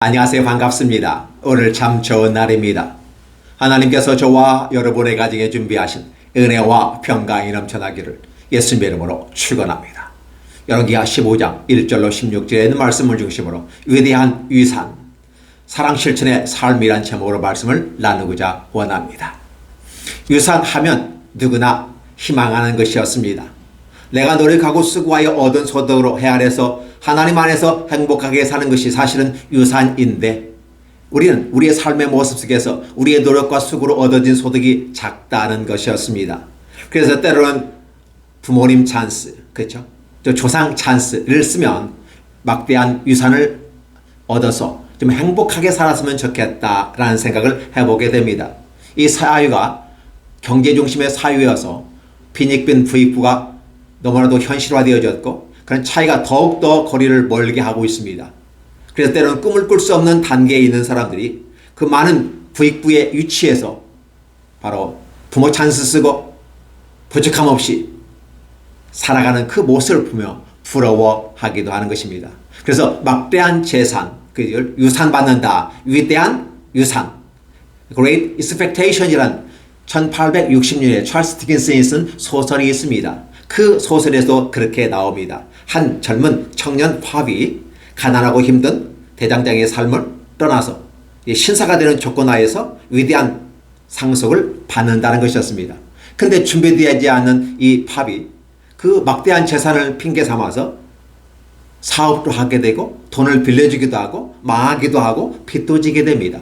안녕하세요. 반갑습니다. 오늘 참 좋은 날입니다. 하나님께서 저와 여러분의 가정에 준비하신 은혜와 평강이 넘쳐나기를 예수님의 이름으로 축원합니다. 열왕기하 15장 1절로 16절에 있는 말씀을 중심으로 위대한 위산, 사랑 실천의 삶이란 제목으로 말씀을 나누고자 원합니다. 유산하면 누구나 희망하는 것이었습니다. 내가 노력하고 수고하여 얻은 소득으로 헤아려서 하나님 안에서 행복하게 사는 것이 사실은 유산인데, 우리는 우리의 삶의 모습 속에서 우리의 노력과 수고로 얻어진 소득이 작다는 것이었습니다. 그래서 때로는 부모님 찬스, 그렇죠? 또 조상 찬스를 쓰면 막대한 유산을 얻어서 좀 행복하게 살았으면 좋겠다라는 생각을 해보게 됩니다. 이 사회가 경제 중심의 사회여서 빈익빈 부익부가 너무나도 현실화되어졌고, 그런 차이가 더욱더 거리를 멀게 하고 있습니다. 그래서 때로는 꿈을 꿀 수 없는 단계에 있는 사람들이 그 많은 부익부의 위치에서 바로 부모 찬스 쓰고 부족함 없이 살아가는 그 모습을 보며 부러워하기도 하는 것입니다. 그래서 막대한 재산, 그 유산 받는다, 위대한 유산, Great Expectation이란 1860년에 찰스 디킨슨이 쓴 소설이 있습니다. 그 소설에서 그렇게 나옵니다. 한 젊은 청년 팝이 가난하고 힘든 대장장이의 삶을 떠나서 신사가 되는 조건 하에서 위대한 상속을 받는다는 것이었습니다. 그런데 준비되지 않은 이 팝이 그 막대한 재산을 핑계 삼아서 사업도 하게 되고 돈을 빌려주기도 하고 망하기도 하고 빚도 지게 됩니다.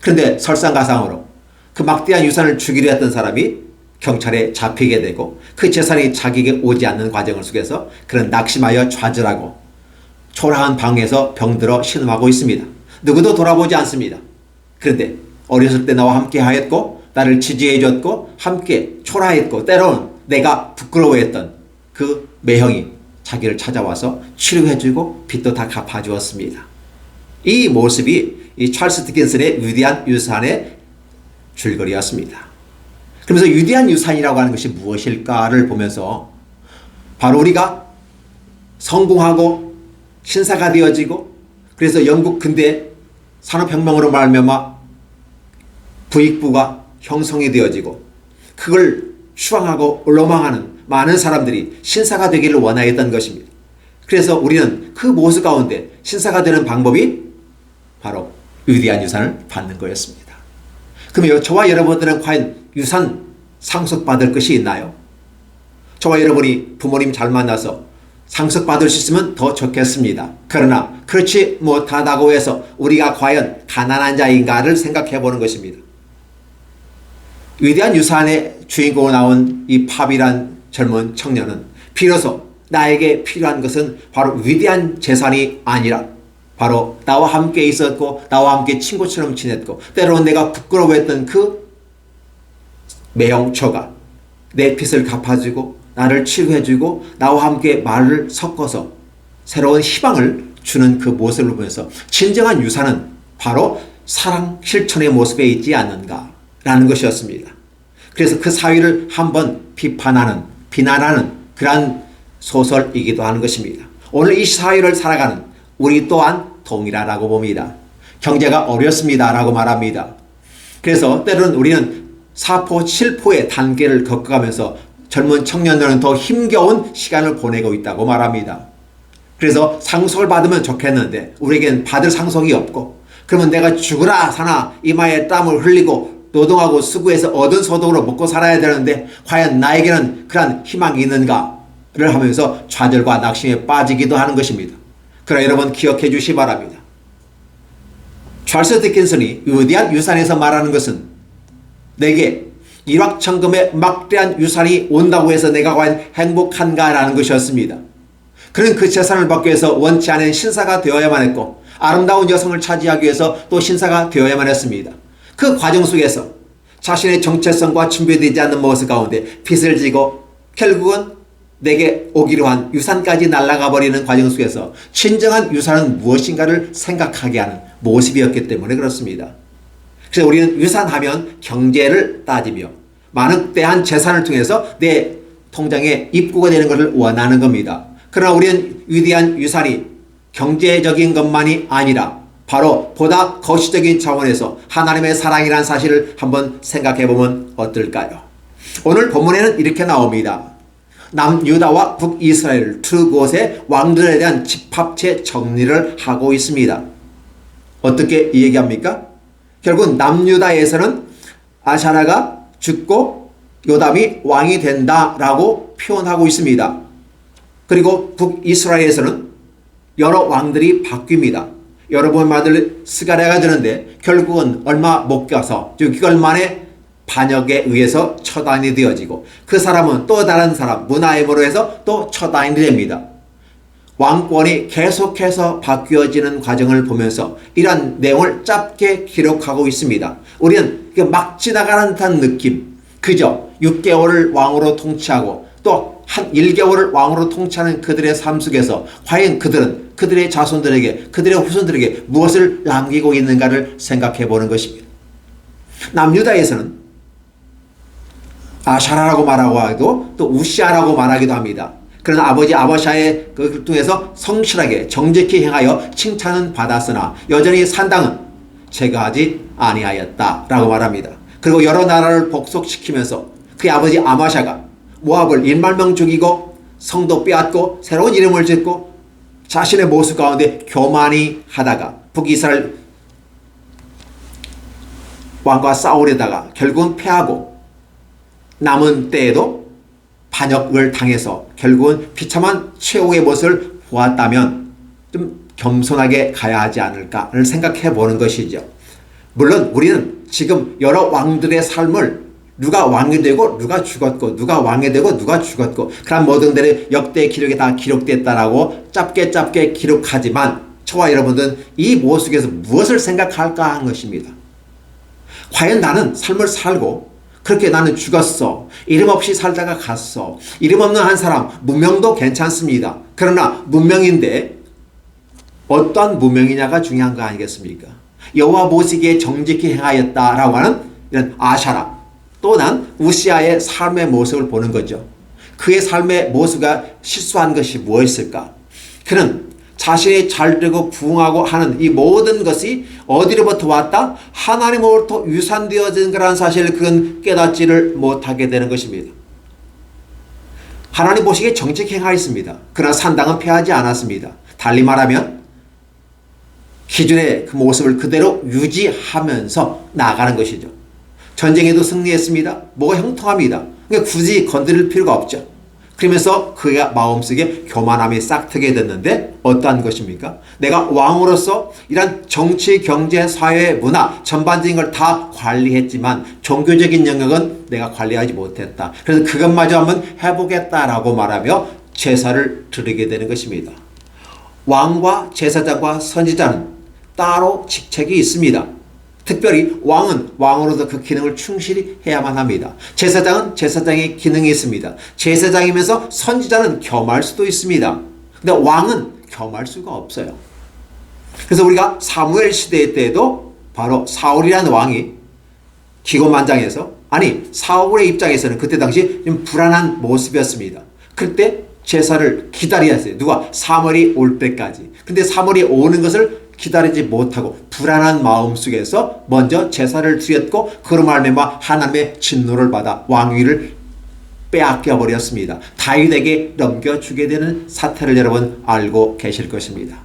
그런데 설상가상으로 그 막대한 유산을 주기로 했던 사람이 경찰에 잡히게 되고 그 재산이 자기에게 오지 않는 과정을 속에서 그는 낙심하여 좌절하고 초라한 방에서 병들어 신음하고 있습니다. 누구도 돌아보지 않습니다. 그런데 어렸을 때 나와 함께 하였고 나를 지지해 줬고 함께 초라했고 때로는 내가 부끄러워했던 그 매형이 자기를 찾아와서 치료해주고 빚도 다 갚아주었습니다. 이 모습이 이 찰스 디킨슨의 위대한 유산의 줄거리였습니다. 그러면서 위대한 유산이라고 하는 것이 무엇일까를 보면서 바로 우리가 성공하고 신사가 되어지고, 그래서 영국 근대 산업혁명으로 말미암아 부익부가 형성이 되어지고 그걸 추앙하고 로망하는 많은 사람들이 신사가 되기를 원하였던 것입니다. 그래서 우리는 그 모습 가운데 신사가 되는 방법이 바로 위대한 유산을 받는 거였습니다. 그러면 저와 여러분들은 과연 유산 상속받을 것이 있나요? 저와 여러분이 부모님 잘 만나서 상속받을 수 있으면 더 좋겠습니다. 그러나 그렇지 못하다고 해서 우리가 과연 가난한 자인가를 생각해 보는 것입니다. 위대한 유산의 주인공으로 나온 이 팝이란 젊은 청년은 비로소 나에게 필요한 것은 바로 위대한 재산이 아니라 바로 나와 함께 있었고 나와 함께 친구처럼 지냈고 때로는 내가 부끄러워했던 그 매형처가 내 빚을 갚아주고 나를 치료해주고 나와 함께 말을 섞어서 새로운 희망을 주는 그 모습을 보면서 진정한 유산은 바로 사랑 실천의 모습에 있지 않는가라는 것이었습니다. 그래서 그 사회를 한번 비판하는, 비난하는 그러한 소설이기도 하는 것입니다. 오늘 이 사회를 살아가는 우리 또한 동일하다고 봅니다. 경제가 어렵습니다라고 말합니다. 그래서 때로는 우리는 사포, 칠포의 단계를 겪어가면서 젊은 청년들은 더 힘겨운 시간을 보내고 있다고 말합니다. 그래서 상속을 받으면 좋겠는데 우리에겐 받을 상속이 없고, 그러면 내가 죽으라 사나 이마에 땀을 흘리고 노동하고 수고해서 얻은 소득으로 먹고 살아야 되는데 과연 나에게는 그런 희망이 있는가를 하면서 좌절과 낙심에 빠지기도 하는 것입니다. 그러나 여러분 기억해 주시기 바랍니다. 찰스 디킨슨이 위대한 유산에서 말하는 것은 내게 일확천금의 막대한 유산이 온다고 해서 내가 과연 행복한가라는 것이었습니다. 그는 그 재산을 받기 위해서 원치 않은 신사가 되어야만 했고 아름다운 여성을 차지하기 위해서 또 신사가 되어야만 했습니다. 그 과정 속에서 자신의 정체성과 준비되지 않는 모습 가운데 빚을 지고 결국은 내게 오기로 한 유산까지 날아가 버리는 과정 속에서 진정한 유산은 무엇인가를 생각하게 하는 모습이었기 때문에 그렇습니다. 그래서 우리는 유산하면 경제를 따지며 많은 재산을 통해서 내 통장에 입구가 되는 것을 원하는 겁니다. 그러나 우리는 위대한 유산이 경제적인 것만이 아니라 바로 보다 거시적인 차원에서 하나님의 사랑이라는 사실을 한번 생각해 보면 어떨까요? 오늘 본문에는 이렇게 나옵니다. 남유다와 북이스라엘 두 곳의 왕들에 대한 집합체 정리를 하고 있습니다. 어떻게 얘기합니까? 결국 남유다에서는 아샤라가 죽고 요담이 왕이 된다라고 표현하고 있습니다. 그리고 북이스라엘에서는 여러 왕들이 바뀝니다. 여러분 아들 스가랴가 되는데 결국은 얼마 못 가서 6개월 만에 반역에 의해서 처단이 되어지고 그 사람은 또 다른 사람 문하임으로 해서 또 처단이 됩니다. 왕권이 계속해서 바뀌어지는 과정을 보면서 이런 내용을 짧게 기록하고 있습니다. 우리는 막 지나가는 듯한 느낌, 그저 6개월을 왕으로 통치하고 또 한 1개월을 왕으로 통치하는 그들의 삶 속에서 과연 그들은 그들의 자손들에게 그들의 후손들에게 무엇을 남기고 있는가를 생각해 보는 것입니다. 남유다에서는 아샤라라고 말하고 하고 또 우시아라고 말하기도 합니다. 그러나 아버지 아바샤의 그 통해서 성실하게 정직히 행하여 칭찬은 받았으나 여전히 산당은 제거하지 아니하였다라고 말합니다. 그리고 여러 나라를 복속시키면서 그의 아버지 아마샤가 모압을 1만 죽이고 성도 빼앗고 새로운 이름을 짓고 자신의 모습 가운데 교만히 하다가 북이스라엘 왕과 싸우려다가 결국은 패하고 남은 때에도 반역을 당해서 결국은 비참한 최후의 모습을 보았다면 좀 겸손하게 가야 하지 않을까를 생각해 보는 것이죠. 물론 우리는 지금 여러 왕들의 삶을 누가 왕이 되고 누가 죽었고 누가 왕이 되고 누가 죽었고 그런 모든 들의 역대 기록에 다 기록됐다라고 짧게 기록하지만 저와 여러분들은 이 모습에서 무엇을 생각할까 하는 것입니다. 과연 나는 삶을 살고 그렇게 나는 죽었어. 이름 없이 살다가 갔어. 이름 없는 한 사람 무명도 괜찮습니다. 그러나 무명인데 어떠한 무명이냐가 중요한 거 아니겠습니까? 여호와 보시기에 정직히 행하였다라고 하는 이런 아샤라 또는 우시아의 삶의 모습을 보는 거죠. 그의 삶의 모습과 실수한 것이 무엇일까? 그는 자신이 잘되고 부흥하고 하는 이 모든 것이 어디로부터 왔다? 하나님으로부터 유산되어진 거라는 사실을 그는 깨닫지를 못하게 되는 것입니다. 하나님 보시기에 정직히 행하였습니다. 그러나 산당은 패하지 않았습니다. 달리 말하면 기존의 그 모습을 그대로 유지하면서 나아가는 것이죠. 전쟁에도 승리했습니다. 뭐가 형통합니다. 그러니까 굳이 건드릴 필요가 없죠. 그러면서 그의 마음속에 교만함이 싹트게 됐는데 어떠한 것입니까? 내가 왕으로서 이런 정치, 경제, 사회, 문화 전반적인 걸 다 관리했지만 종교적인 영역은 내가 관리하지 못했다. 그래서 그것마저 한번 해보겠다라고 말하며 제사를 드리게 되는 것입니다. 왕과 제사장과 선지자는 따로 직책이 있습니다. 특별히 왕은 왕으로서 그 기능을 충실히 해야만 합니다. 제사장은 제사장의 기능이 있습니다. 제사장이면서 선지자는 겸할 수도 있습니다. 근데 왕은 겸할 수가 없어요. 그래서 우리가 사무엘 시대 때에도 바로 사울이라는 왕이 기고만장해서 사울의 입장에서는 그때 당시 좀 불안한 모습이었습니다. 그때 제사를 기다려야 했어요. 누가? 사무엘이 올 때까지. 근데 사무엘이 오는 것을 기다리지 못하고 불안한 마음 속에서 먼저 제사를 드렸고 그로 말미암아 하나님의 진노를 받아 왕위를 빼앗겨 버렸습니다. 다윗에게 넘겨주게 되는 사태를 여러분 알고 계실 것입니다.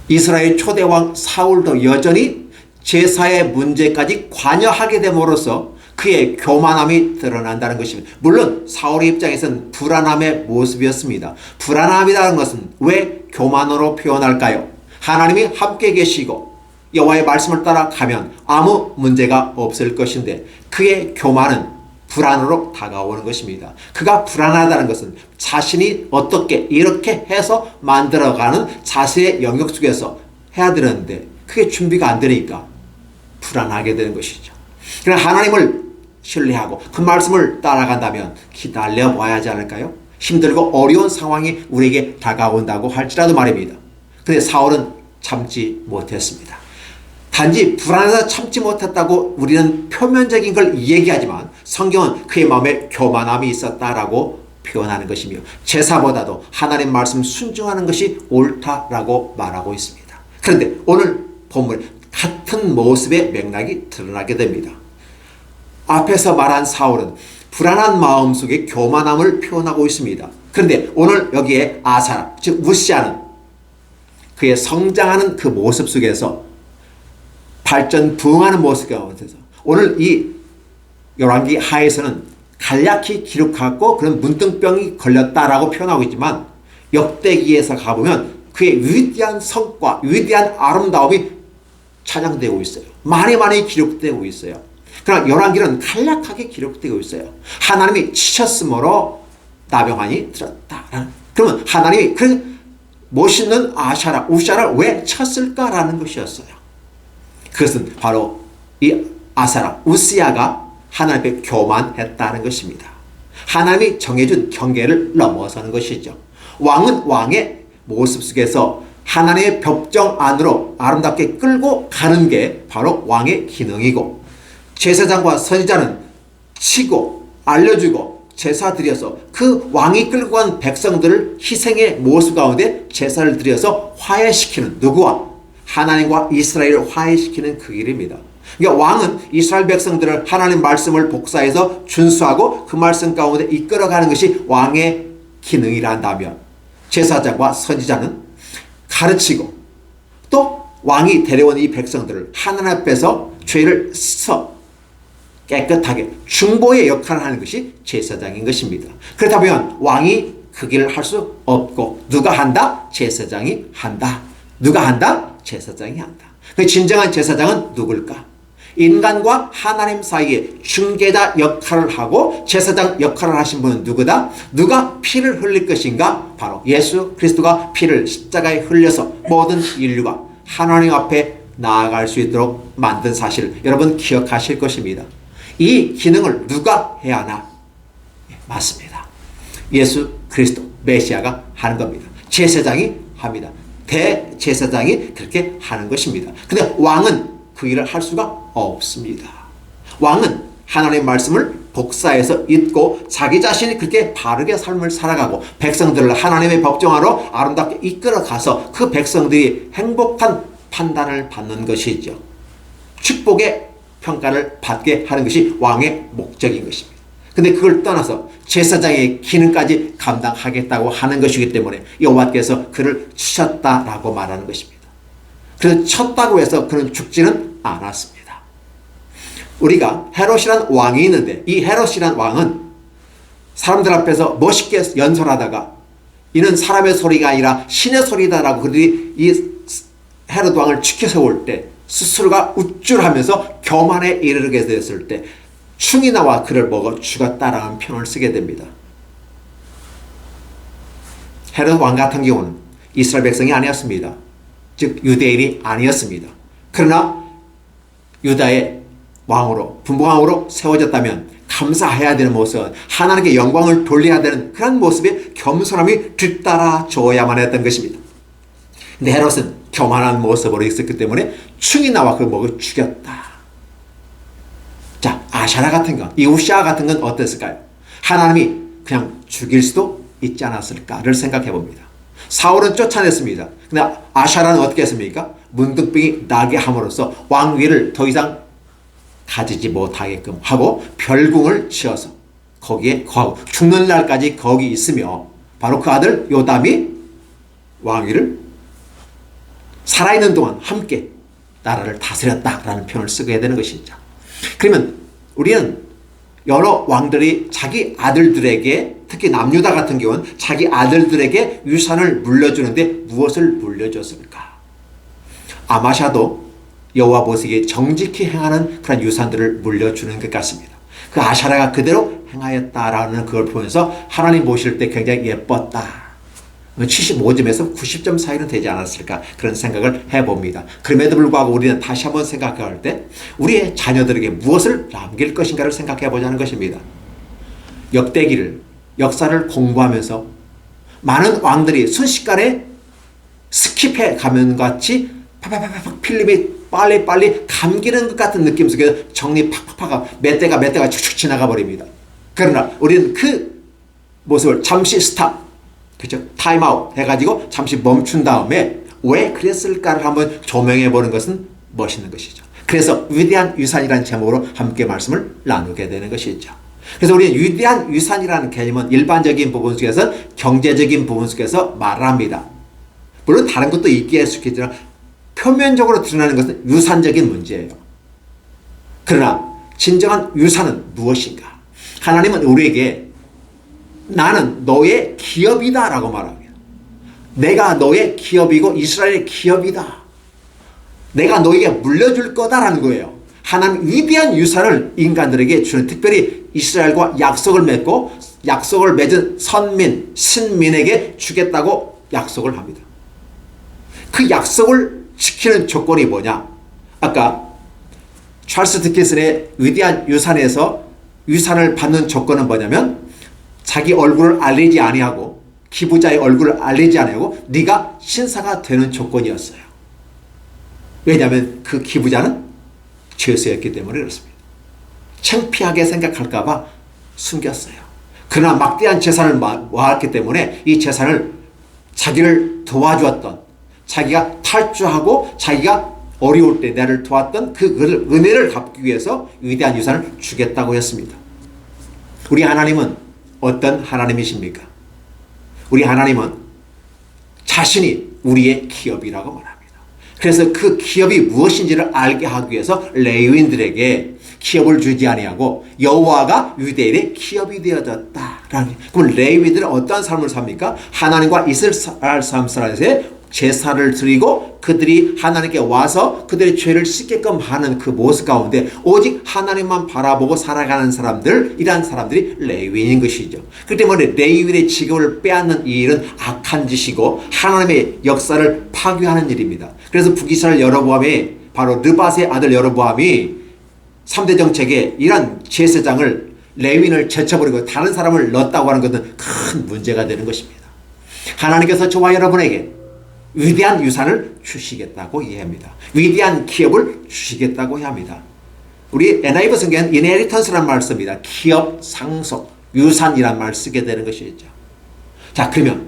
이스라엘 초대왕 사울도 여전히 제사의 문제까지 관여하게 됨으로써 그의 교만함이 드러난다는 것입니다. 물론 사울의 입장에서는 불안함의 모습이었습니다. 불안함이라는 것은 왜 교만으로 표현할까요? 하나님이 함께 계시고 여호와의 말씀을 따라가면 아무 문제가 없을 것인데 그의 교만은 불안으로 다가오는 것입니다. 그가 불안하다는 것은 자신이 어떻게 이렇게 해서 만들어가는 자세의 영역 속에서 해야 되는데 그게 준비가 안 되니까 불안하게 되는 것이죠. 그러나 하나님을 신뢰하고 그 말씀을 따라간다면 기다려 봐야 하지 않을까요? 힘들고 어려운 상황이 우리에게 다가온다고 할지라도 말입니다. 근데 사울은 참지 못했습니다. 단지 불안해서 참지 못했다고 우리는 표면적인 걸 얘기하지만 성경은 그의 마음에 교만함이 있었다라고 표현하는 것이며 제사보다도 하나님 말씀 순종하는 것이 옳다라고 말하고 있습니다. 그런데 오늘 본문에 같은 모습의 맥락이 드러나게 됩니다. 앞에서 말한 사울은 불안한 마음 속에 교만함을 표현하고 있습니다. 그런데 오늘 여기에 아사, 즉 우시아는 그의 성장하는 그 모습 속에서 발전 부흥하는 모습 가운데서 오늘 이 열왕기 하에서는 간략히 기록하고 그런 문둥병이 걸렸다라고 표현하고 있지만 역대기에서 가보면 그의 위대한 성과, 위대한 아름다움이 찬양되고 있어요. 많이 기록되고 있어요. 그러나 열왕기는 간략하게 기록되고 있어요. 하나님이 치셨으므로 나병환이 들었다. 그러면 하나님이 그 멋있는 아샤라, 우샤를 왜 쳤을까라는 것이었어요. 그것은 바로 이 아사라, 우시아가 하나님 앞에 교만했다는 것입니다. 하나님이 정해준 경계를 넘어서는 것이죠. 왕은 왕의 모습 속에서 하나님의 법정 안으로 아름답게 끌고 가는 게 바로 왕의 기능이고, 제사장과 선지자는 치고 알려주고 제사 드려서 그 왕이 끌고 간 백성들을 희생의 모습 가운데 제사를 드려서 화해시키는, 누구와? 하나님과 이스라엘을 화해시키는 그 일입니다. 그러니까 왕은 이스라엘 백성들을 하나님 말씀을 복사해서 준수하고 그 말씀 가운데 이끌어가는 것이 왕의 기능이란다면, 제사장과 선지자는 가르치고 또 왕이 데려온 이 백성들을 하나님 앞에서 죄를 씻어 깨끗하게 중보의 역할을 하는 것이 제사장인 것입니다. 그렇다 보면 왕이 그 길을 할 수 없고 누가 한다? 제사장이 한다. 누가 한다? 제사장이 한다. 그 진정한 제사장은 누굴까? 인간과 하나님 사이에 중개자 역할을 하고 제사장 역할을 하신 분은 누구다? 누가 피를 흘릴 것인가? 바로 예수 그리스도가 피를 십자가에 흘려서 모든 인류가 하나님 앞에 나아갈 수 있도록 만든 사실을 여러분 기억하실 것입니다. 이 기능을 누가 해야 하나? 맞습니다. 예수 그리스도 메시아가 하는 겁니다. 제사장이 합니다. 대제사장이 그렇게 하는 것입니다. 근데 왕은 그 일을 할 수가 없습니다. 왕은 하나님의 말씀을 복사해서 읽고 자기 자신이 그렇게 바르게 삶을 살아가고 백성들을 하나님의 법정하러 아름답게 이끌어가서 그 백성들이 행복한 판단을 받는 것이죠. 축복의 평가를 받게 하는 것이 왕의 목적인 것입니다. 근데 그걸 떠나서 제사장의 기능까지 감당하겠다고 하는 것이기 때문에 여호와께서 그를 치셨다라고 말하는 것입니다. 그래서 쳤다고 해서 그는 죽지는 않았습니다. 우리가 헤롯이란 왕이 있는데 이 헤롯이란 왕은 사람들 앞에서 멋있게 연설하다가 이는 사람의 소리가 아니라 신의 소리다라고 그들이 이 헤롯 왕을 치켜세울 때 스스로가 우쭐하면서 교만에 이르게 됐을 때 충이 나와 그를 먹어 죽었다라는 표현을 쓰게 됩니다. 헤롯 왕 같은 경우는 이스라엘 백성이 아니었습니다. 즉 유대인이 아니었습니다. 그러나 유다의 왕으로, 분봉왕으로 세워졌다면 감사해야 되는 모습은 하나님께 영광을 돌려야 되는 그런 모습에 겸손함이 뒤따라 줘야만 했던 것입니다. 근데 헤롯은 교만한 모습으로 있었기 때문에 충이 나와 그 목을 죽였다. 자, 아샤라 같은 건, 이 우시아 같은 건 어땠을까요? 하나님이 그냥 죽일 수도 있지 않았을까를 생각해 봅니다. 사울은 쫓아냈습니다. 근데 아샤라는 어떻게 했습니까? 문둥병이 나게 함으로써 왕위를 더 이상 가지지 못하게끔 하고 별궁을 지어서 거기에 거하고 죽는 날까지 거기 있으며 바로 그 아들 요담이 왕위를 살아있는 동안 함께 나라를 다스렸다라는 표현을 쓰게 되는 것이죠. 그러면 우리는 여러 왕들이 자기 아들들에게, 특히 남유다 같은 경우는 자기 아들들에게 유산을 물려주는데 무엇을 물려줬을까? 아마샤도 여호와 보시기에 정직히 행하는 그런 유산들을 물려주는 것 같습니다. 그 아샤라가 그대로 행하였다라는 그걸 보면서 하나님 보실 때 굉장히 예뻤다. 75점에서 90점 사이는 되지 않았을까 그런 생각을 해봅니다. 그럼에도 불구하고 우리는 다시 한번 생각할 때 우리의 자녀들에게 무엇을 남길 것인가를 생각해 보자는 것입니다. 역대기를, 역사를 공부하면서 많은 왕들이 순식간에 스킵해 가면 같이 팍팍팍팍 필름이 빨리 감기는 것 같은 느낌 속에서 정리 팍팍팍 몇 대가 축축 지나가 버립니다. 그러나 우리는 그 모습을 잠시 스탑, 그렇죠? 타임아웃 해가지고 잠시 멈춘 다음에 왜 그랬을까를 한번 조명해 보는 것은 멋있는 것이죠. 그래서 위대한 유산이라는 제목으로 함께 말씀을 나누게 되는 것이죠. 그래서 우리는 위대한 유산이라는 개념은 일반적인 부분 속에서 경제적인 부분 속에서 말합니다. 물론 다른 것도 있기에 있겠지만 표면적으로 드러나는 것은 유산적인 문제예요. 그러나 진정한 유산은 무엇인가? 하나님은 우리에게 나는 너의 기업이다 라고 말합니다. 내가 너의 기업이고 이스라엘의 기업이다. 내가 너에게 물려줄 거다라는 거예요. 하나님 위대한 유산을 인간들에게 주는, 특별히 이스라엘과 약속을 맺고 약속을 맺은 선민, 신민에게 주겠다고 약속을 합니다. 그 약속을 지키는 조건이 뭐냐? 아까 찰스 디킨슨의 위대한 유산에서 유산을 받는 조건은 뭐냐면 자기 얼굴을 알리지 아니하고 기부자의 얼굴을 알리지 아니하고 네가 신사가 되는 조건이었어요. 왜냐하면 그 기부자는 죄수였기 때문에 그렇습니다. 창피하게 생각할까 봐 숨겼어요. 그러나 막대한 재산을 모았기 때문에 이 재산을 자기를 도와주었던, 자기가 탈주하고 자기가 어려울 때 나를 도왔던 그 은혜를 갚기 위해서 위대한 유산을 주겠다고 했습니다. 우리 하나님은 어떤 하나님이십니까? 우리 하나님은 자신이 우리의 기업이라고 말합니다. 그래서 그 기업이 무엇인지를 알게 하기 위해서 레위인들에게 기업을 주지 아니하고 여호와가 유대인의 기업이 되어졌다라는. 그럼 레위인들은 어떤 삶을 삽니까? 하나님과 이스라엘 사람들의 제사를 드리고 그들이 하나님께 와서 그들의 죄를 씻게끔 하는 그 모습 가운데 오직 하나님만 바라보고 살아가는 사람들, 이러한 사람들이 레위인인 것이죠. 그렇기 때문에 레위인의 직업을 빼앗는 이 일은 악한 짓이고 하나님의 역사를 파괴하는 일입니다. 그래서 북이스라엘 여로보암이, 바로 느밧의 아들 여로보암이 3대 정책에 이런 제사장을, 레위인을 제쳐버리고 다른 사람을 넣었다고 하는 것은 큰 문제가 되는 것입니다. 하나님께서 저와 여러분에게 위대한 유산을 주시겠다고 이해합니다. 위대한 기업을 주시겠다고 합니다. 우리 NIV 성경은 inheritance라는 말을 씁니다. 기업, 상속, 유산이란 말을 쓰게 되는 것이죠. 자, 그러면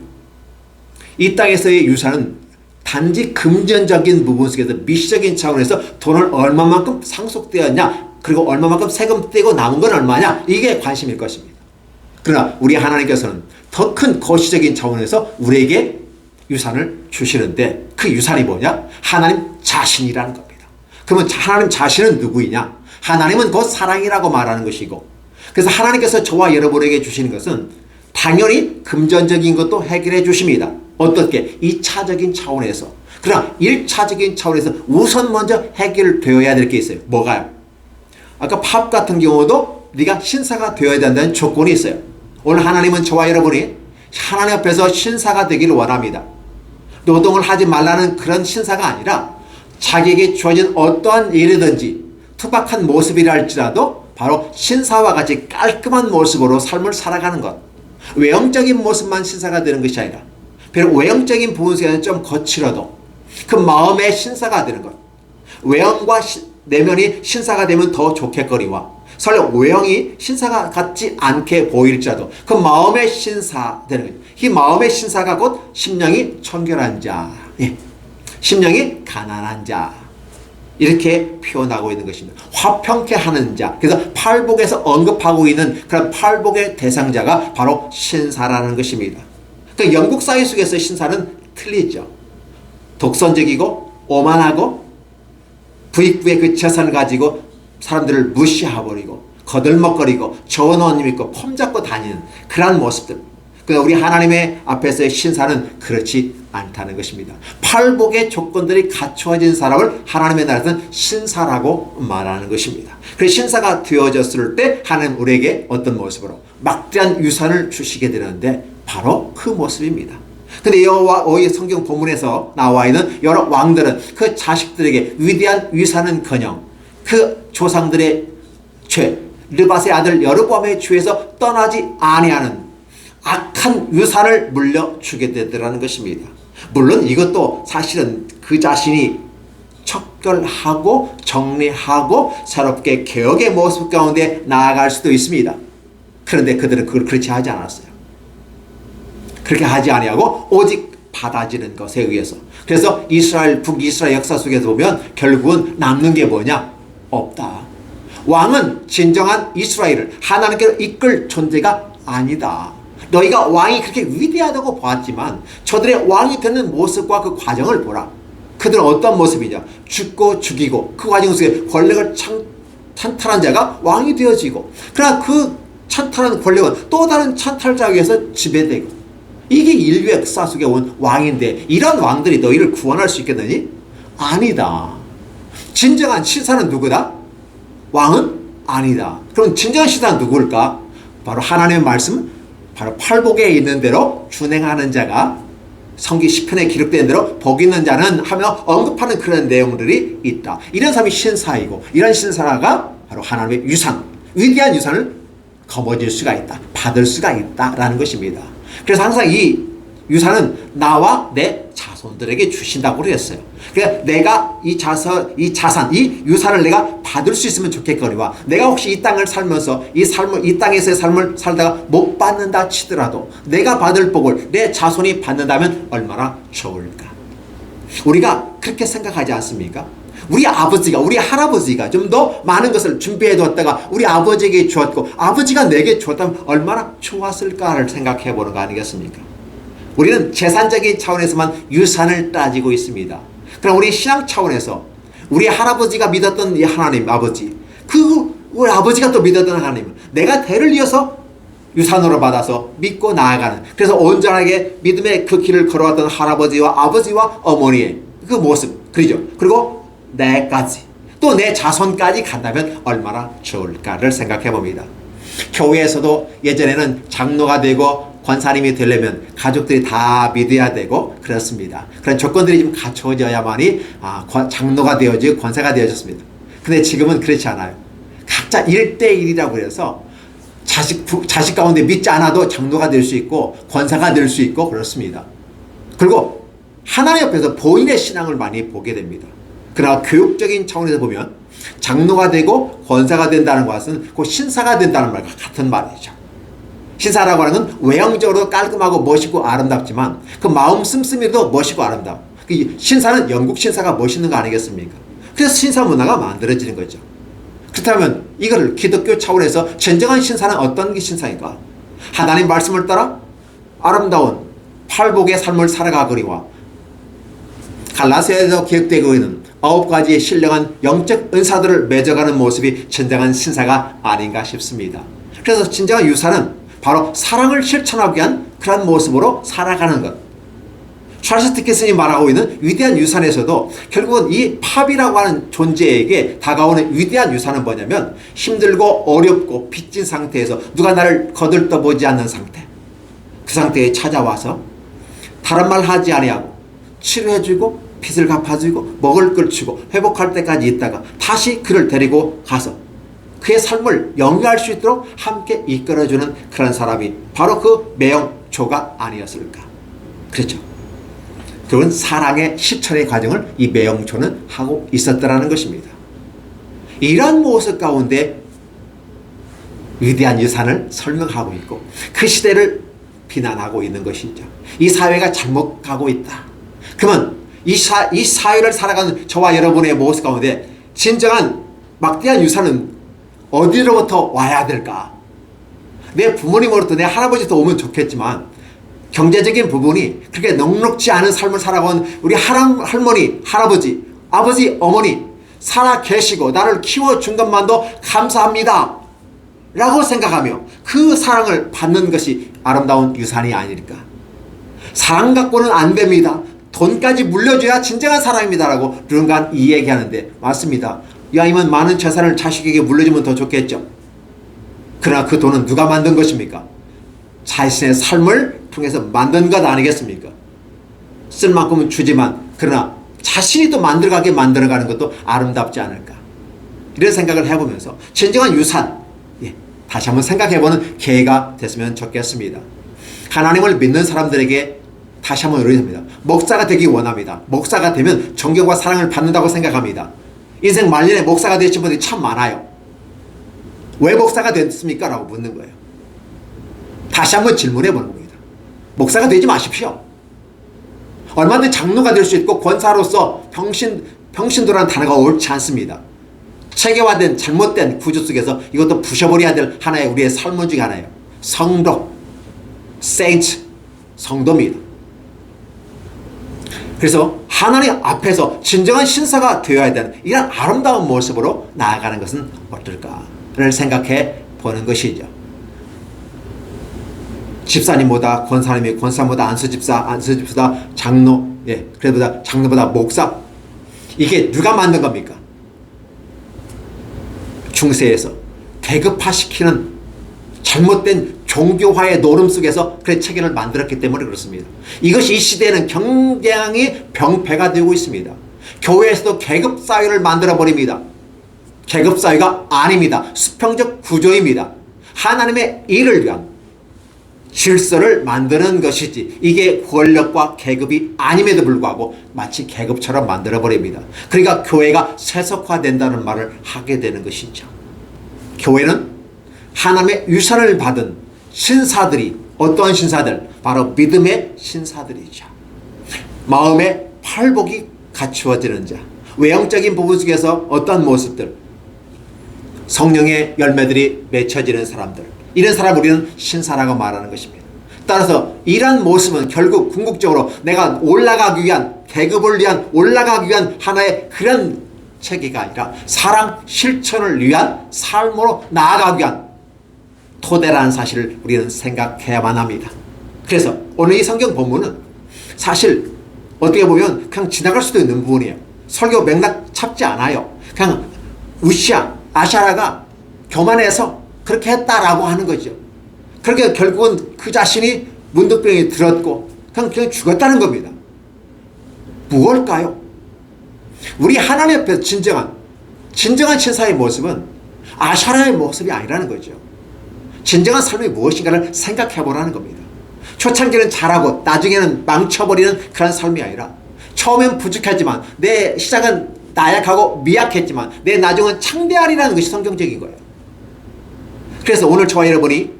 이 땅에서의 유산은 단지 금전적인 부분 속에서 미시적인 차원에서 돈을 얼마만큼 상속되었냐, 그리고 얼마만큼 세금 떼고 남은 건 얼마냐, 이게 관심일 것입니다. 그러나 우리 하나님께서는 더 큰 거시적인 차원에서 우리에게 유산을 주시는데 그 유산이 뭐냐? 하나님 자신이라는 겁니다. 그러면 하나님 자신은 누구이냐? 하나님은 곧 사랑이라고 말하는 것이고, 그래서 하나님께서 저와 여러분에게 주시는 것은 당연히 금전적인 것도 해결해 주십니다. 어떻게? 2차적인 차원에서. 그러나 1차적인 차원에서 우선 먼저 해결되어야 될 게 있어요. 뭐가요? 아까 팝 같은 경우도 네가 신사가 되어야 된다는 조건이 있어요. 오늘 하나님은 저와 여러분이 하나님 앞에서 신사가 되기를 원합니다. 노동을 하지 말라는 그런 신사가 아니라 자기에게 주어진 어떠한 일이든지 투박한 모습이라 할지라도 바로 신사와 같이 깔끔한 모습으로 삶을 살아가는 것. 외형적인 모습만 신사가 되는 것이 아니라 비록 외형적인 부분 속에는 좀 거칠어도 그 마음의 신사가 되는 것. 외형과 내면이 신사가 되면 더 좋겠거니와 설령 외형이 신사가 같지 않게 보일지라도 그 마음의 신사 되는 거예요. 이 마음의 신사가 곧 심령이 청결한 자, 심령이 가난한 자, 이렇게 표현하고 있는 것입니다. 화평케 하는 자. 그래서 팔복에서 언급하고 있는 그런 팔복의 대상자가 바로 신사라는 것입니다. 그러니까 영국 사회 속에서 신사는 틀리죠. 독선적이고 오만하고 부익부의 그 재산을 가지고 사람들을 무시해버리고 거들먹거리고 좋은 옷 입고 폼 잡고 다니는 그러한 모습들. 그러니까 우리 하나님의 앞에서의 신사는 그렇지 않다는 것입니다. 팔복의 조건들이 갖추어진 사람을 하나님의 나라에서는 신사라고 말하는 것입니다. 그래서 신사가 되어졌을 때 하나님 우리에게 어떤 모습으로 막대한 유산을 주시게 되는데 바로 그 모습입니다. 근데 여호와의 성경 본문에서 나와 있는 여러 왕들은 그 자식들에게 위대한 유산은커녕 그 조상들의 죄, 느밧의 아들 여로보암의 죄에서 떠나지 아니하는 악한 유산을 물려주게 되더라는 것입니다. 물론 이것도 사실은 그 자신이 척결하고 정리하고 새롭게 개혁의 모습 가운데 나아갈 수도 있습니다. 그런데 그들은 그걸 그렇게 하지 않았어요. 그렇게 하지 아니하고 오직 받아지는 것에 의해서. 그래서 이스라엘, 북이스라엘 역사 속에서 보면 결국은 남는 게 뭐냐? 없다. 왕은 진정한 이스라엘을 하나님께로 이끌 존재가 아니다. 너희가 왕이 그렇게 위대하다고 보았지만 저들의 왕이 되는 모습과 그 과정을 보라. 그들은 어떤 모습이냐? 죽고 죽이고 그 과정 속에 권력을 찬탈한 자가 왕이 되어지고, 그러나 그 찬탈한 권력은 또 다른 찬탈자에 의해서 지배되고, 이게 인류 역사 속에 온 왕인데 이런 왕들이 너희를 구원할 수 있겠느니? 아니다. 진정한 신사는 누구다? 왕은 아니다. 그럼 진정한 신사는 누구일까? 바로 하나님의 말씀, 바로 팔복에 있는 대로 준행하는 자가, 성기 10편에 기록된 대로 복 있는 자는 하며 언급하는 그런 내용들이 있다. 이런 사람이 신사이고, 이런 신사가 바로 하나님의 유산, 위대한 유산을 거머쥘 수가 있다, 받을 수가 있다라는 것입니다. 그래서 항상 이 유산은 나와 내 자손들에게 주신다고 그랬어요. 그러니까 내가 이 자산, 이 유산을 내가 받을 수 있으면 좋겠거니와, 내가 혹시 이 땅을 살면서 이 땅에서의 삶을 살다가 못 받는다 치더라도 내가 받을 복을 내 자손이 받는다면 얼마나 좋을까. 우리가 그렇게 생각하지 않습니까? 우리 아버지가, 우리 할아버지가 좀 더 많은 것을 준비해 뒀다가 우리 아버지에게 주었고 아버지가 내게 줬다면 얼마나 좋았을까를 생각해 보는 거 아니겠습니까? 우리는 재산적인 차원에서만 유산을 따지고 있습니다. 그럼 우리 신앙 차원에서 우리 할아버지가 믿었던 이 하나님 아버지, 우리 아버지가 또 믿었던 하나님, 내가 대를 이어서 유산으로 받아서 믿고 나아가는, 그래서 온전하게 믿음의 그 길을 걸어왔던 할아버지와 아버지와 어머니의 그 모습, 그리고 내까지, 또 내 자손까지 간다면 얼마나 좋을까를 생각해 봅니다. 교회에서도 예전에는 장로가 되고 권사님이 되려면 가족들이 다 믿어야 되고 그렇습니다. 그런 조건들이 좀 갖춰져야만이 장로가 되어지고 권사가 되어졌습니다. 근데 지금은 그렇지 않아요. 각자 1대1이라고 해서 자식 가운데 믿지 않아도 장로가 될 수 있고 권사가 될 수 있고 그렇습니다. 그리고 하나님 옆에서 본인의 신앙을 많이 보게 됩니다. 그러나 교육적인 차원에서 보면 장로가 되고 권사가 된다는 것은 곧 신사가 된다는 말과 같은 말이죠. 신사라고 하는 건 외형적으로 깔끔하고 멋있고 아름답지만 그 마음 씀씀이도 멋있고 아름다워. 신사는 영국 신사가 멋있는 거 아니겠습니까? 그래서 신사 문화가 만들어지는 거죠. 그렇다면 이거를 기독교 차원에서 진정한 신사는 어떤 신사인가? 하나님 말씀을 따라 아름다운 팔복의 삶을 살아가거니와 갈라디아에서 기록되고 있는 9가지의 신령한 영적 은사들을 맺어가는 모습이 진정한 신사가 아닌가 싶습니다. 그래서 진정한 유사는 바로 사랑을 실천하기 위한 그런 모습으로 살아가는 것. 찰스 디킨슨이 말하고 있는 위대한 유산에서도 결국은 이 팝이라고 하는 존재에게 다가오는 위대한 유산은 뭐냐면 힘들고 어렵고 빚진 상태에서 누가 나를 거들떠보지 않는 상태, 그 상태에 찾아와서 다른 말 하지 아니하고 치료해주고 빚을 갚아주고 먹을 걸 주고 회복할 때까지 있다가 다시 그를 데리고 가서 그의 삶을 영위할 수 있도록 함께 이끌어주는 그런 사람이 바로 그 매형조가 아니었을까. 그렇죠. 그건 사랑의 실천의 과정을 이 매형조는 하고 있었더라는 것입니다. 이런 모습 가운데 위대한 유산을 설명하고 있고 그 시대를 비난하고 있는 것이죠. 이 사회가 잘못 가고 있다. 그러면 이 사회를 살아가는 저와 여러분의 모습 가운데 진정한 막대한 유산은 어디로부터 와야 될까? 내 부모님으로부터 내 할아버지부터 오면 좋겠지만 경제적인 부분이 그렇게 넉넉지 않은 삶을 살아온 우리 할머니, 할아버지, 아버지, 어머니 살아 계시고 나를 키워준 것만도 감사합니다 라고 생각하며 그 사랑을 받는 것이 아름다운 유산이 아닐까. 사랑 갖고는 안 됩니다. 돈까지 물려줘야 진정한 사랑입니다 라고 누군가 이 얘기하는데 맞습니다. 이왕이면 많은 재산을 자식에게 물려주면 더 좋겠죠. 그러나 그 돈은 누가 만든 것입니까? 자신의 삶을 통해서 만든 것 아니겠습니까? 쓸 만큼은 주지만 그러나 자신이 또 만들어가는 것도 아름답지 않을까. 이런 생각을 해보면서 진정한 유산, 다시 한번 생각해보는 기회가 됐으면 좋겠습니다. 하나님을 믿는 사람들에게 다시 한번 요리합니다. 목사가 되기 원합니다. 목사가 되면 존경과 사랑을 받는다고 생각합니다. 인생 말년에 목사가 되신 분들이 참 많아요. 왜 목사가 됐습니까? 라고 묻는 거예요. 다시 한번 질문해 보는 겁니다. 목사가 되지 마십시오. 얼마든지 장로가 될 수 있고 권사로서 평신도라는 단어가 옳지 않습니다. 체계화된 잘못된 구조 속에서 이것도 부셔버려야 될 하나의 우리의 삶 중에 하나예요. 성도, saint, 성도입니다. 그래서 하나님 앞에서 진정한 신사가 되어야 되는 이런 아름다운 모습으로 나아가는 것은 어떨까를 생각해 보는 것이죠. 집사님보다 권사님이, 권사보다 안수집사, 안수집사보다 장로, 그래보다 장로보다 목사. 이게 누가 만든 겁니까? 중세에서 계급화시키는 잘못된 종교화의 노름 속에서 그런 체계를 만들었기 때문에 그렇습니다. 이것이 이 시대에는 굉장히 병폐가 되고 있습니다. 교회에서도 계급사회를 만들어버립니다. 계급사회가 아닙니다. 수평적 구조입니다. 하나님의 일을 위한 질서를 만드는 것이지 이게 권력과 계급이 아님에도 불구하고 마치 계급처럼 만들어버립니다. 그러니까 교회가 세속화된다는 말을 하게 되는 것이죠. 교회는 하나님의 유산을 받은 신사들이, 어떠한 신사들? 바로 믿음의 신사들이죠. 마음의 팔복이 갖추어지는 자, 외형적인 부분 속에서 어떠한 모습들, 성령의 열매들이 맺혀지는 사람들, 이런 사람 우리는 신사라고 말하는 것입니다. 따라서 이러한 모습은 결국 궁극적으로 내가 올라가기 위한, 계급을 위한, 올라가기 위한 하나의 그런 체계가 아니라 사랑 실천을 위한 삶으로 나아가기 위한 토대라는 사실을 우리는 생각해야만 합니다. 그래서 오늘 이 성경 본문은 사실 어떻게 보면 그냥 지나갈 수도 있는 부분이에요. 설교 맥락 잡지 않아요. 그냥 우시아, 아샤라가 교만해서 그렇게 했다라고 하는 거죠. 그러니까 결국은 그 자신이 문득병이 들었고 그냥 죽었다는 겁니다. 무엇일까요? 우리 하나님 앞에서 진정한 신사의 모습은 아샤라의 모습이 아니라는 거죠. 진정한 삶이 무엇인가를 생각해 보라는 겁니다. 초창기는 잘하고 나중에는 망쳐버리는 그런 삶이 아니라 처음엔 부족하지만 내 시작은 나약하고 미약했지만 내 나중은 창대하리라는 것이 성경적인 거예요. 그래서 오늘 저와 여러분이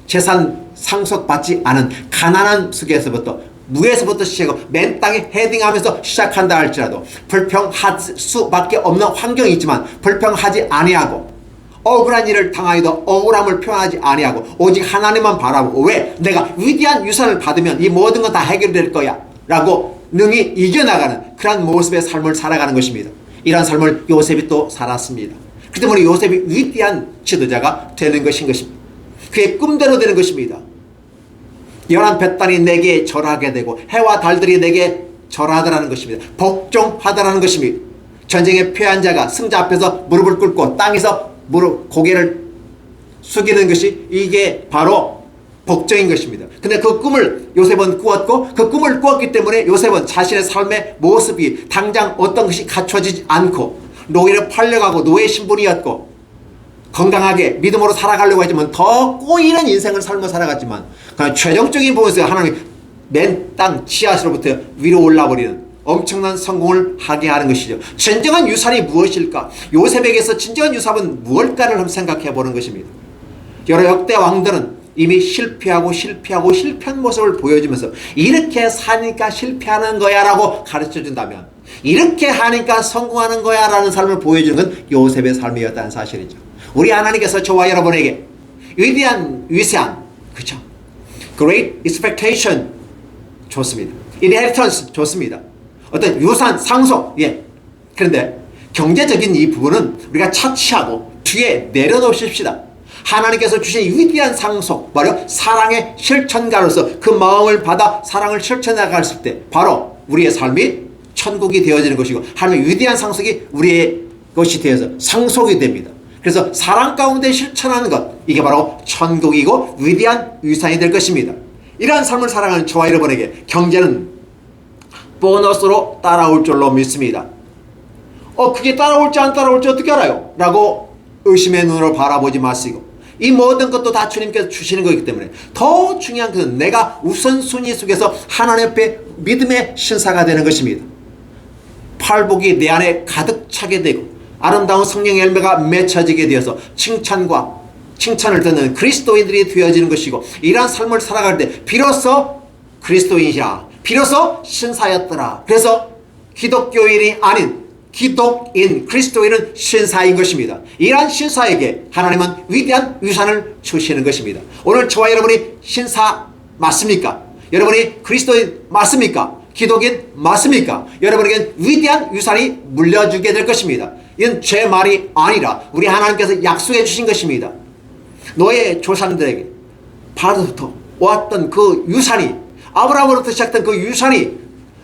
재산 상속받지 않은 가난한 속에서부터 무에서부터 시작하고 맨 땅에 헤딩하면서 시작한다 할지라도 불평할 수밖에 없는 환경이 있지만 불평하지 아니하고 억울한 일을 당하여도 억울함을 표현하지 아니하고 오직 하나님만 바라보고 왜? 내가 위대한 유산을 받으면 이 모든 건 다 해결될 거야 라고 능히 이겨나가는 그런 모습의 삶을 살아가는 것입니다. 이런 삶을 요셉이 또 살았습니다. 그 때문에 요셉이 위대한 지도자가 되는 것인 것입니다. 그의 꿈대로 되는 것입니다. 열한 뱃단이 내게 절하게 되고 해와 달들이 내게 절하더라는 것입니다. 복종하더라는 것입니다. 전쟁에 패한 자가 승자 앞에서 무릎을 꿇고 땅에서 고개를 숙이는 것이 이게 바로 복종인 것입니다. 근데 그 꿈을 요셉은 꾸었고 그 꿈을 꾸었기 때문에 요셉은 자신의 삶의 모습이 당장 어떤 것이 갖춰지지 않고 노예를 팔려가고 노예 신분이었고 건강하게 믿음으로 살아가려고 했지만 더 꼬이는 인생을 삶아 살아갔지만 최종적인 부분에서 하나님이 맨 땅 지하수로부터 위로 올라버리는 엄청난 성공을 하게 하는 것이죠. 진정한 유산이 무엇일까? 요셉에게서 진정한 유산은 무엇일까를 한번 생각해 보는 것입니다. 여러 역대 왕들은 이미 실패한 모습을 보여주면서 이렇게 사니까 실패하는 거야 라고 가르쳐 준다면 이렇게 하니까 성공하는 거야 라는 삶을 보여주는 건 요셉의 삶이었다는 사실이죠. 우리 하나님께서 저와 여러분에게 위대한 위세한, 그렇죠? Great expectation 좋습니다. Inheritance 좋습니다. 어떤 유산, 상속, 그런데 경제적인 이 부분은 우리가 차치하고 뒤에 내려놓으십시다. 하나님께서 주신 위대한 상속, 바로 사랑의 실천가로서 그 마음을 받아 사랑을 실천해 나갔을 때 바로 우리의 삶이 천국이 되어지는 것이고 하나님의 위대한 상속이 우리의 것이 되어서 상속이 됩니다. 그래서 사랑 가운데 실천하는 것, 이게 바로 천국이고 위대한 유산이 될 것입니다. 이러한 삶을 살아가는 저와 여러분에게 경제는 보너스로 따라올 줄로 믿습니다. 그게 따라올지 안 따라올지 어떻게 알아요? 라고 의심의 눈으로 바라보지 마시고 이 모든 것도 다 주님께서 주시는 거기 때문에 더 중요한 것은 내가 우선순위 속에서 하나님 앞에 믿음의 신사가 되는 것입니다. 팔복이 내 안에 가득 차게 되고 아름다운 성령의 열매가 맺혀지게 되어서 칭찬을 듣는 그리스도인들이 되어지는 것이고 이러한 삶을 살아갈 때 비로소 그리스도인이야, 비로소 신사였더라. 그래서 기독교인이 아닌 기독인 그리스도인은 신사인 것입니다. 이러한 신사에게 하나님은 위대한 유산을 주시는 것입니다. 오늘 저와 여러분이 신사 맞습니까? 여러분이 그리스도인 맞습니까? 기독인 맞습니까? 여러분에겐 위대한 유산이 물려주게 될 것입니다. 이건 제 말이 아니라 우리 하나님께서 약속해 주신 것입니다. 너의 조상들에게 바로부터 왔던 그 유산이, 아브라함으로부터 시작된 그 유산이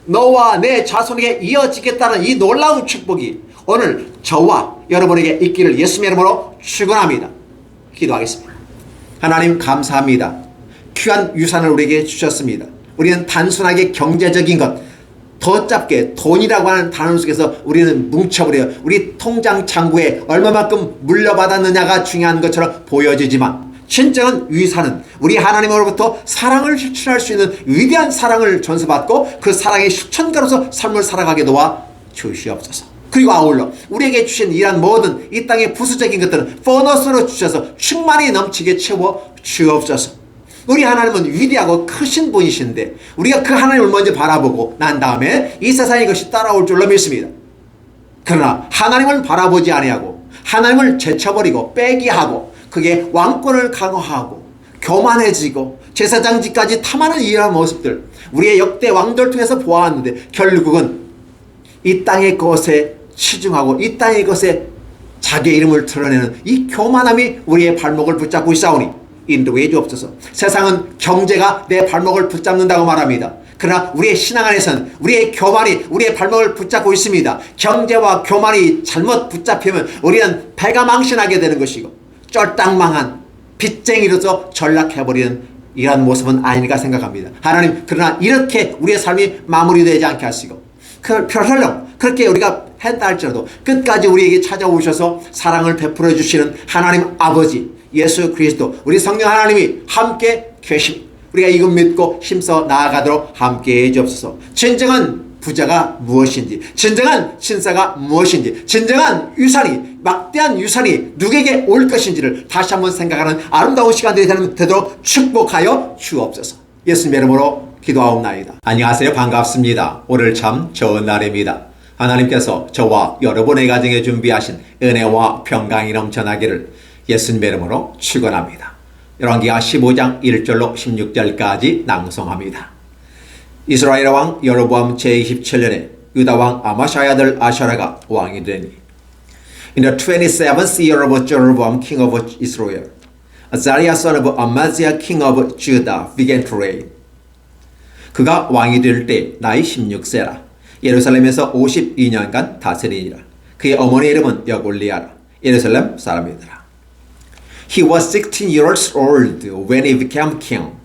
너와 내 자손에게 이어지겠다는 이 놀라운 축복이 오늘 저와 여러분에게 있기를 예수님의 이름으로 축원합니다. 기도하겠습니다. 하나님 감사합니다. 귀한 유산을 우리에게 주셨습니다. 우리는 단순하게 경제적인 것, 더 짧게 돈이라고 하는 단어 속에서 우리는 뭉쳐버려요. 우리 통장 창구에 얼마만큼 물려받았느냐가 중요한 것처럼 보여지지만 진정한 위산은 우리 하나님으로부터 사랑을 실천할 수 있는 위대한 사랑을 전수받고 그 사랑의 실천가로서 삶을 살아가게 도와 주시옵소서. 그리고 아울러 우리에게 주신 이러한 모든 이 땅의 부수적인 것들은 보너스로 주셔서 충만히 넘치게 채워 주옵소서. 우리 하나님은 위대하고 크신 분이신데 우리가 그 하나님을 먼저 바라보고 난 다음에 이 세상의 것이 따라올 줄로 믿습니다. 그러나 하나님을 바라보지 아니하고 하나님을 제쳐버리고 빼기하고 그게 왕권을 강화하고 교만해지고 제사장직까지 탐하는 이러한 모습들, 우리의 역대 왕들 통해서 보았는데 결국은 이 땅의 것에 치중하고 이 땅의 것에 자기의 이름을 드러내는 이 교만함이 우리의 발목을 붙잡고 있사오니 인도해 주옵소서. 세상은 경제가 내 발목을 붙잡는다고 말합니다. 그러나 우리의 신앙 안에서는 우리의 교만이 우리의 발목을 붙잡고 있습니다. 경제와 교만이 잘못 붙잡히면 우리는 배가 망신하게 되는 것이고 쫄딱망한 빚쟁이로서 전락해버리는 이러한 모습은 아닐까 생각합니다. 하나님, 그러나 이렇게 우리의 삶이 마무리되지 않게 하시고 설령 그렇게 우리가 했다 할지라도 끝까지 우리에게 찾아오셔서 사랑을 베풀어 주시는 하나님 아버지 예수 그리스도 우리 성령 하나님이 함께 계십니다. 우리가 이것 믿고 힘써 나아가도록 함께해 주옵소서. 진정한 부자가 무엇인지, 진정한 신사가 무엇인지, 진정한 유산이, 막대한 유산이 누구에게 올 것인지를 다시 한번 생각하는 아름다운 시간들이 되도록 축복하여 주옵소서. 예수님의 이름으로 기도하옵나이다. 안녕하세요. 반갑습니다. 오늘 참 좋은 날입니다. 하나님께서 저와 여러분의 가정에 준비하신 은혜와 평강이 넘쳐나기를 예수님의 이름으로 축원합니다. 열왕기하 15장 1절로 16절까지 낭송합니다. 이스라엘 왕 여로보암 제27년에 유다 왕 아마샤의 아들 아샤라가 왕이 되니 In the 27th year of Jeroboam king of Israel, Azariah son of Amaziah king of Judah began to reign. 그가 왕이 될 때 나이 16세라. 예루살렘에서 52년간 다스리니라. 그의 어머니의 이름은 여골리아라. 예루살렘 사람이더라. He was 16 years old when he became king,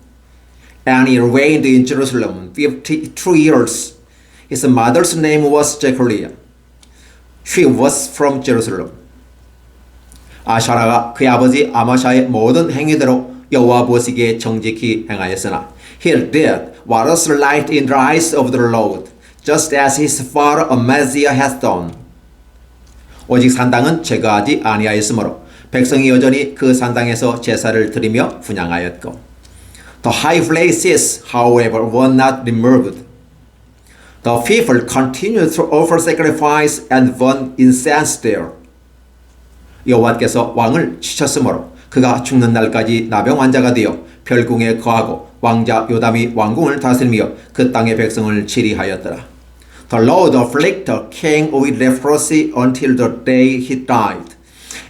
and he reigned in Jerusalem 52 years. His mother's name was Jecholiah. She was from Jerusalem. 아샤라가 그의 아버지 아마샤의 모든 행위대로 여호와 보시기에 정직히 행하였으나 he did what was right in the eyes of the Lord, just as his father Amaziah had done. 오직 산당은 제거하지 아니하였으므로 백성이 여전히 그 산당에서 제사를 드리며 분향하였고 The high places, however, were not removed. The people continued to offer sacrifice and burn incense there. 여호와께서 왕을 치셨으므로 그가 죽는 날까지 나병 환자가 되어 별궁에 거하고 왕자 요담이 왕궁을 다스리며 그 땅의 백성을 치리하였더라. The Lord afflicted the king with leprosy until the day he died.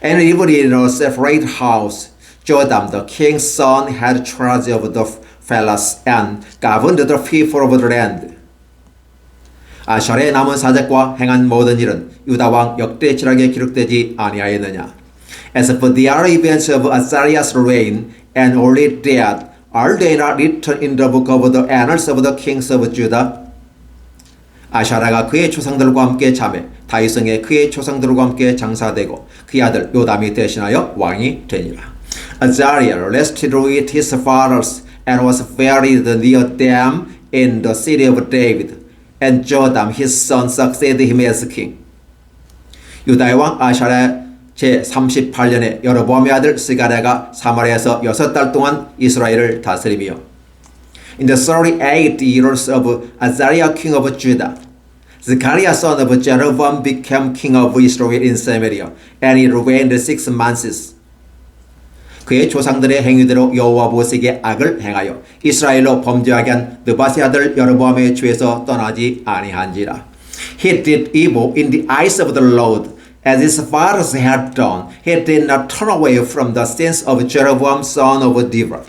And even in a separate house, Jotham, the king's son, had charge of the palace and governed the people of the land. 아샬의 남은 사적과 행한 모든 일은 유다 왕 역대지락에 기록되지 아니하였느냐. As for the other events of Azariah's reign and all it did, are they not written in the book of the annals of the kings of Judah? 아샤라가 그의 조상들과 함께 자매 다윗성에 그의 조상들과 함께 장사되고 그의 아들 요담이 대신하여 왕이 되니라. Azariah rested with his fathers and was buried near them in the city of David, and Jotham his son succeeded him as king. 유다의 왕 아샤라 제38년에 여로보암의 아들 스가랴가 사마리아에서 6달 동안 이스라엘을 다스리며 In the 38 years of Azariah king of Judah, Zechariah son of Jeroboam became king of Israel in Samaria, and he reigned 6 months. 그의 조상들의 행위대로 여호와 보시기에 악을 행하여 이스라엘로 범죄하게 한 느바세 아들 여로보암의 죄에서 떠나지 아니한지라. He did evil in the eyes of the Lord, as his fathers had done. He did not turn away from the sins of Jeroboam son of Nebat,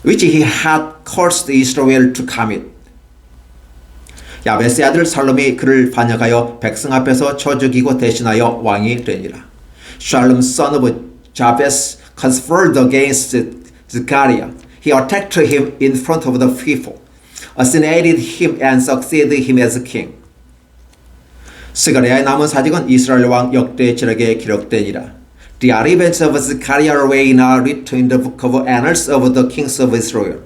which he had caused Israel to commit. 야베스의 아들 살롬이 그를 반역하여 백성 앞에서 쳐 죽이고 대신하여 왕이 되니라. Shallum son of Jabez conspired against Zechariah. He attacked him in front of the people, assassinated him and succeeded him as king. 스가랴의 남은 사직은 이스라엘 왕 역대지력에 기록되니라. The events of Zechariah reign are written in the book of annals of the kings of Israel.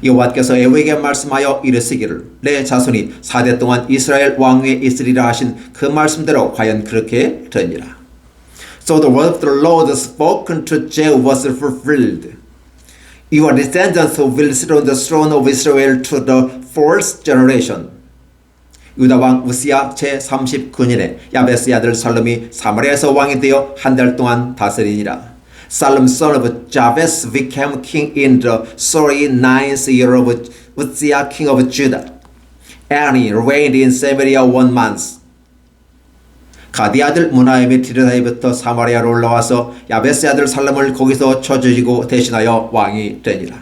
여호와께서 에후에게 말씀하여 이르시기를 내 자손이 4대 동안 이스라엘 왕위에 있으리라 하신 그 말씀대로 과연 그렇게 되니라. So the word of the Lord spoken to Jehu was fulfilled. Your descendants will sit on the throne of Israel to the 4th generation. 유다 왕 우시야 제39년에 야베스의 아들 살롬이 사마리아에서 왕이 되어 한 달 동안 다스리니라. Salom son of Jabez became king in the 39th year of Uzziah king of Judah, and he reigned in Samaria 1 month. 가디 아들 무나임이 디르다이부터 사마리아로 올라와서 야베스의 아들 살롬을 거기서 쳐 죽이고 대신하여 왕이 되니라.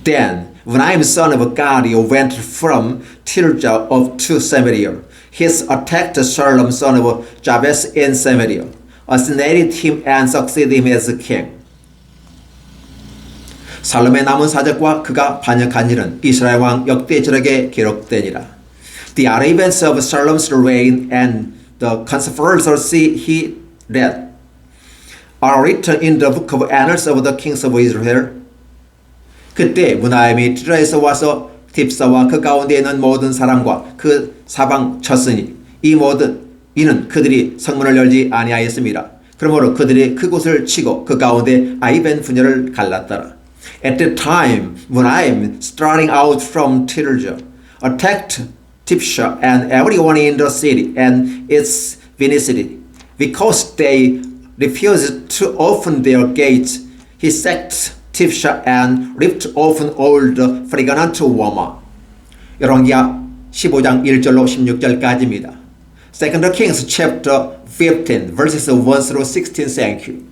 Then Munaim son of Gadi went from Tirzah to Samaria. He attacked Salom son of Jabez in Samaria, assassinated him and succeeded him as king. 살롬의 남은 사적과 그가 반역한 일은 이스라엘 왕 역대지력에 기록되니라. The events of Salom's reign and the conspiracy he led are written in the book of annals of the kings of Israel. 그때 무나임이 티라에서 와서 딥사와 그 가운데 있는 모든 사람과 그 사방 쳤으니 이는 그들이 성문을 열지 아니하였습니다. 그러므로 그들이 그곳을 치고 그 가운데 아이벤 분야를 갈랐더라. At the time, Munaim, starting out from Tirzah, attacked Tipsha and everyone in the city and its vicinity. Because they refused to open their gates, he sacked Tipsha and ripped open all the pregnant women. 열왕기하 15장 1절로 16절까지입니다. 2 Kings chapter 15 verses 1 through 16. Thank you.